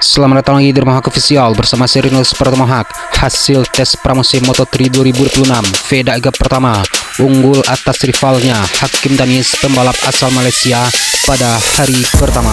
Selamat datang lagi di Rumah Hak Official bersama Serinus Pratama Hak. Hasil tes pramusim Moto3 2026, Veda Gap pertama unggul atas rivalnya Hakim Danis, pembalap asal Malaysia pada hari pertama.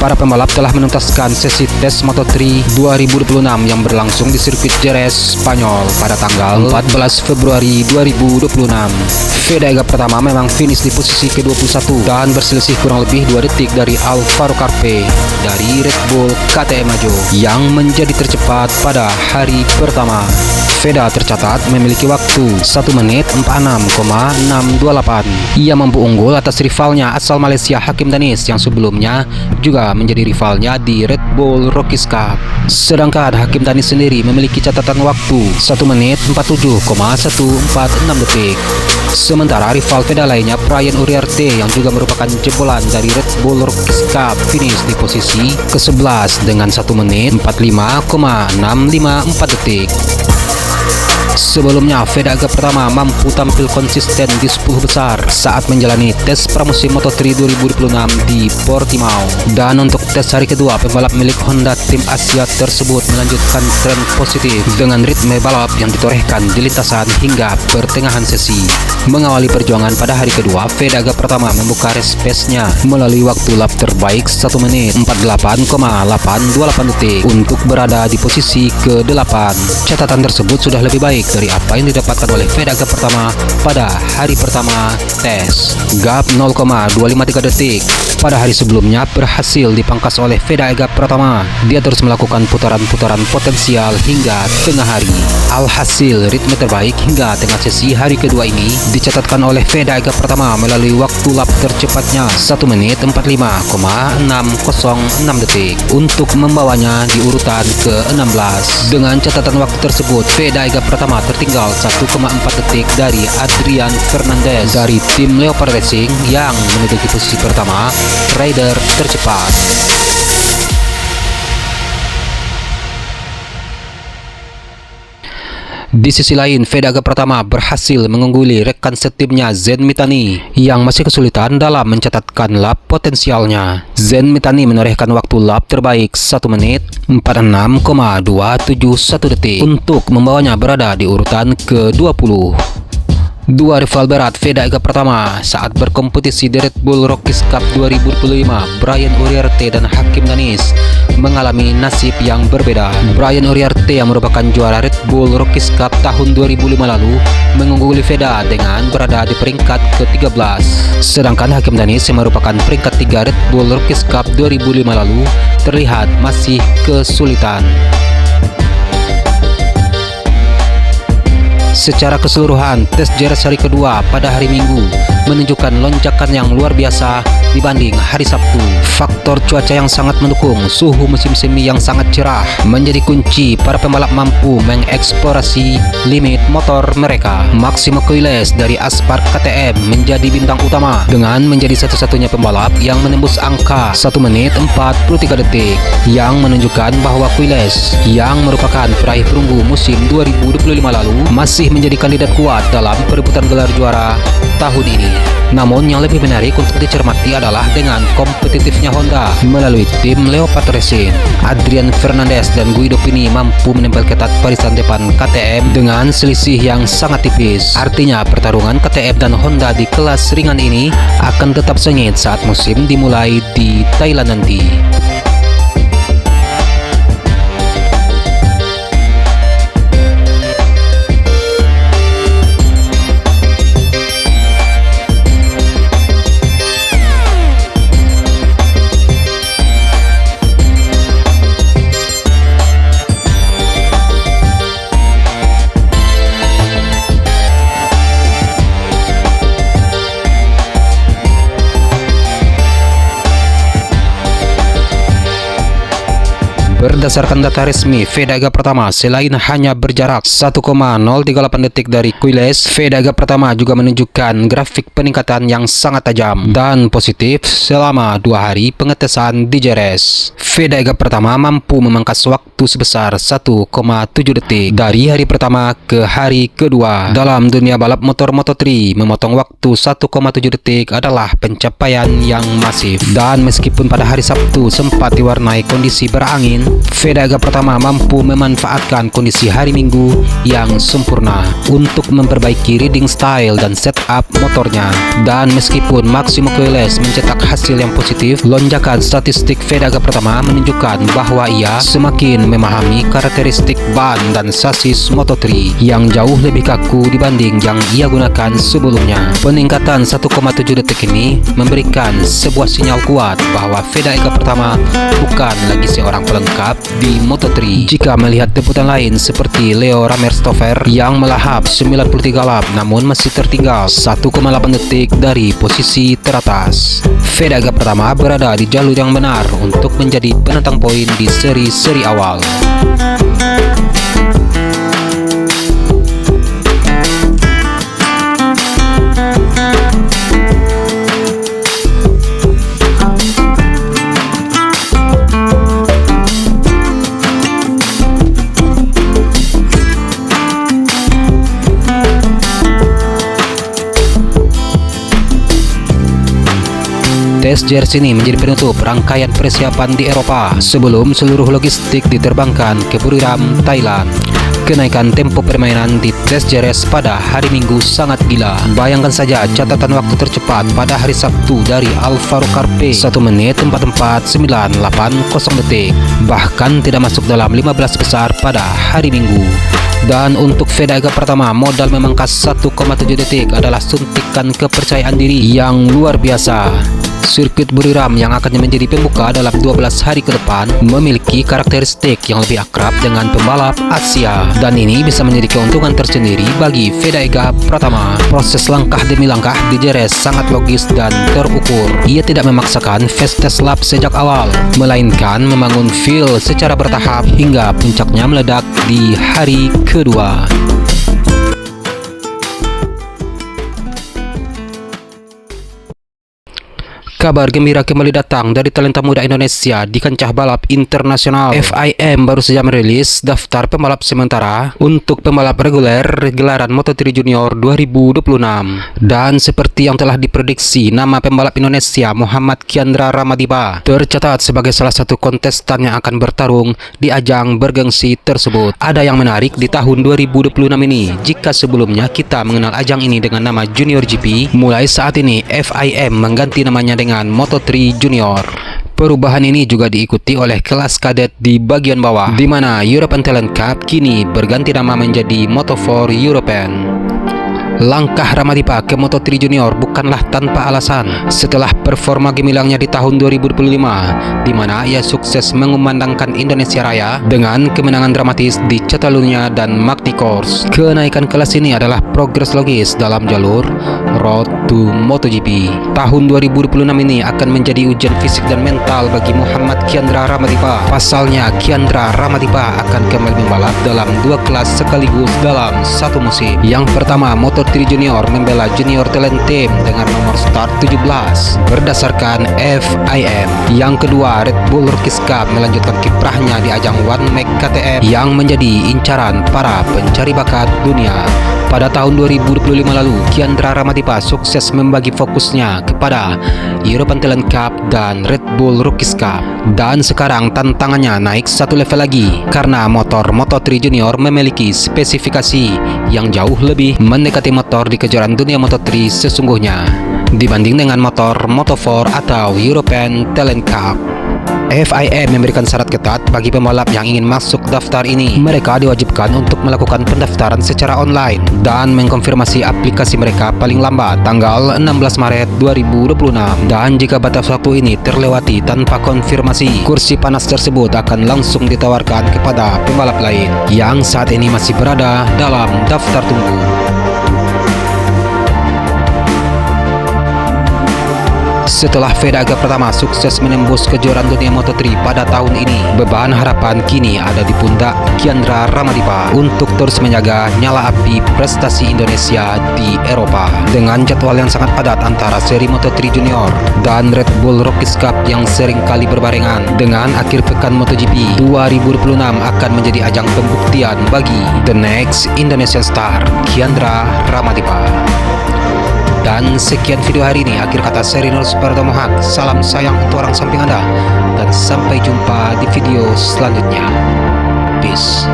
Para pembalap telah menuntaskan sesi tes Moto3 2026 yang berlangsung di sirkuit Jerez, Spanyol pada tanggal 14 Februari 2026. Veda Gap pertama memang finish di posisi ke-21 dan berselisih kurang lebih 2 detik dari Alvaro Carpe dari Red Bull KTM Maju yang menjadi tercepat pada hari pertama. Veda tercatat memiliki waktu 1 menit 46,628. Ia mampu unggul atas rivalnya asal Malaysia Hakim Danis yang sebelumnya juga menjadi rivalnya di Red Bull Rookies Cup. Sedangkan Hakim Danis sendiri memiliki catatan waktu 1 menit 47,146 detik. Sementara rival Veda lainnya Brian Uriarte yang juga merupakan jebolan dari Red Bull Rookies Cup finish di posisi ke-11 dengan 1 menit 45,654 detik. Sebelumnya, Veda Gap pertama mampu tampil konsisten di 10 besar saat menjalani tes pramusim Moto3 2026 di Portimao. Dan untuk tes hari kedua, pembalap milik Honda tim Asia tersebut melanjutkan tren positif dengan ritme balap yang ditorehkan di lintasan hingga pertengahan sesi. Mengawali perjuangan pada hari kedua, Veda Gap pertama membuka race pace-nya melalui waktu lap terbaik 1 menit 48,828 detik untuk berada di posisi ke-8. Catatan tersebut sudah lebih baik dari apa yang didapatkan oleh Veda Gap pertama pada hari pertama tes. Gap 0,253 detik pada hari sebelumnya berhasil dipangkas oleh Veda Gap pertama. Dia terus melakukan putaran-putaran potensial hingga tengah hari. Alhasil, ritme terbaik hingga tengah sesi hari kedua ini dicatatkan oleh Veda Gap pertama melalui waktu lap tercepatnya 1 menit 45,606 detik untuk membawanya di urutan ke-16. Dengan catatan waktu tersebut, Veda Gap pertama tertinggal 1,4 detik dari Adrian Fernandez dari tim Leopard Racing yang menduduki posisi pertama rider tercepat. Di sisi lain, Veda Gap pertama berhasil mengungguli rekan setimnya Zen Mitani yang masih kesulitan dalam mencatatkan lap potensialnya. Zen Mitani menorehkan waktu lap terbaik 1 menit 46,271 detik untuk membawanya berada di urutan ke-20. Dua rival berat Veda Gap pertama saat berkompetisi di Red Bull Rookies Cup 2025, Brian Uriarte dan Hakim Danis mengalami nasib yang berbeda. Brian Uriarte yang merupakan juara Red Bull Rookies Cup tahun 2005 lalu mengungguli Veda dengan berada di peringkat ke-13. Sedangkan Hakim Danis yang merupakan peringkat 3 Red Bull Rookies Cup 2005 lalu terlihat masih kesulitan. Secara keseluruhan, tes Jerez hari kedua pada hari Minggu menunjukkan lonjakan yang luar biasa dibanding hari Sabtu. Faktor cuaca yang sangat mendukung, suhu musim semi yang sangat cerah menjadi kunci para pembalap mampu mengeksplorasi limit motor mereka. Maximo Quiles dari Aspar KTM menjadi bintang utama dengan menjadi satu-satunya pembalap yang menembus angka 1 menit 43 detik yang menunjukkan bahwa Quiles yang merupakan peraih perunggu musim 2025 lalu masih menjadi kandidat kuat dalam perebutan gelar juara tahun ini. Namun yang lebih menarik untuk dicermati adalah dengan kompetitifnya Honda melalui tim Leopard Racing. Adrian Fernandez dan Guido Pini mampu menempel ketat barisan depan KTM dengan selisih yang sangat tipis. Artinya pertarungan KTM dan Honda di kelas ringan ini akan tetap sengit saat musim dimulai di Thailand nanti. Berdasarkan data resmi, Veda Gap pertama selain hanya berjarak 1,038 detik dari Quiles, Veda Gap pertama juga menunjukkan grafik peningkatan yang sangat tajam dan positif selama 2 hari pengetesan di Jerez. Veda Gap pertama mampu memangkas waktu sebesar 1,7 detik dari hari pertama ke hari kedua. Dalam dunia balap motor Moto3, memotong waktu 1,7 detik adalah pencapaian yang masif. Dan meskipun pada hari Sabtu sempat diwarnai kondisi berangin, Vega pertama mampu memanfaatkan kondisi hari Minggu yang sempurna untuk memperbaiki riding style dan setup motornya. Dan meskipun Maximo Coiles mencetak hasil yang positif, lonjakan statistik Vega pertama menunjukkan bahwa ia semakin memahami karakteristik ban dan sasis Moto3 yang jauh lebih kaku dibanding yang ia gunakan sebelumnya. Peningkatan 1,7 detik ini memberikan sebuah sinyal kuat bahwa Vega pertama bukan lagi seorang pelengkap di Moto3. Jika melihat debutan lain seperti Leo Ramirstover yang melahap 93 lap namun masih tertinggal 1,8 detik dari posisi teratas. Vega pertama berada di jalur yang benar untuk menjadi penentang poin di seri-seri awal. Tes jersey ini menjadi penutup rangkaian persiapan di Eropa sebelum seluruh logistik diterbangkan ke Buriram, Thailand. Kenaikan tempo permainan di tes jersey pada hari Minggu sangat gila. Bayangkan saja catatan waktu tercepat pada hari Sabtu dari Alvaro Carpe 1 menit 44.980 detik, bahkan tidak masuk dalam 15 besar pada hari Minggu. Dan untuk Vega pertama, modal memangkas 1,7 detik adalah suntikan kepercayaan diri yang luar biasa. Sirkuit Buriram yang akan menjadi pembuka dalam 12 hari ke depan memiliki karakteristik yang lebih akrab dengan pembalap Asia, dan ini bisa menjadi keuntungan tersendiri bagi Vega pertama. Proses langkah demi langkah di Jerez sangat logis dan terukur. Ia tidak memaksakan fast test lap sejak awal, melainkan membangun feel secara bertahap hingga puncaknya meledak di hari kedua. Kabar gembira kembali datang dari talenta muda Indonesia di kancah balap internasional. FIM baru saja merilis daftar pembalap sementara untuk pembalap reguler gelaran Moto3 Junior 2026. Dan seperti yang telah diprediksi, nama pembalap Indonesia Muhammad Kiandra Ramadipa tercatat sebagai salah satu kontestan yang akan bertarung di ajang bergengsi tersebut. Ada yang menarik di tahun 2026 ini. Jika sebelumnya kita mengenal ajang ini dengan nama Junior GP, mulai saat ini FIM mengganti namanya dengan Moto3 Junior. Perubahan ini juga diikuti oleh kelas kadet di bagian bawah, di mana European Talent Cup kini berganti nama menjadi Moto4 European. Langkah Ramadipa ke Moto3 Junior bukanlah tanpa alasan. Setelah performa gemilangnya di tahun 2025, di mana ia sukses mengumandangkan Indonesia Raya dengan kemenangan dramatis di Catalunya dan Magny Course. Kenaikan kelas ini adalah progres logis dalam jalur Road to MotoGP. Tahun 2026 ini akan menjadi ujian fisik dan mental bagi Muhammad Kiandra Ramadipa. Pasalnya, Kiandra Ramadipa akan kembali membalap dalam dua kelas sekaligus dalam satu musim. Yang pertama, Moto3 Junior membela Junior Talent Team dengan nomor start 17 berdasarkan FIM. Yang kedua, Red Bull Rookies Cup melanjutkan kiprahnya di ajang One Make KTM yang menjadi incaran para pencari bakat dunia. Pada tahun 2025 lalu, Kiandra Ramadipa sukses membagi fokusnya kepada European Talent Cup dan Red Bull Rookies Cup. Dan sekarang tantangannya naik satu level lagi, karena motor Moto3 Junior memiliki spesifikasi yang jauh lebih mendekati motor di kejuaraan dunia Moto3 sesungguhnya dibanding dengan motor Moto4 atau European Talent Cup. FIM memberikan syarat ketat bagi pembalap yang ingin masuk daftar ini. Mereka diwajibkan untuk melakukan pendaftaran secara online dan mengkonfirmasi aplikasi mereka paling lambat tanggal 16 Maret 2026. Dan jika batas waktu ini terlewati tanpa konfirmasi, kursi panas tersebut akan langsung ditawarkan kepada pembalap lain yang saat ini masih berada dalam daftar tunggu. Setelah Vega pertama sukses menembus kejuaraan dunia Moto3 pada tahun ini, beban harapan kini ada di pundak Kiandra Ramadipa untuk terus menjaga nyala api prestasi Indonesia di Eropa. Dengan jadwal yang sangat padat antara seri Moto3 Junior dan Red Bull Rookies Cup yang sering kali berbarengan dengan akhir pekan MotoGP 2026 akan menjadi ajang pembuktian bagi The Next Indonesian Star Kiandra Ramadipa. Dan sekian video hari ini. Akhir kata saya Rinal Supartomohak. Salam sayang untuk orang samping Anda. Dan sampai jumpa di video selanjutnya. Peace.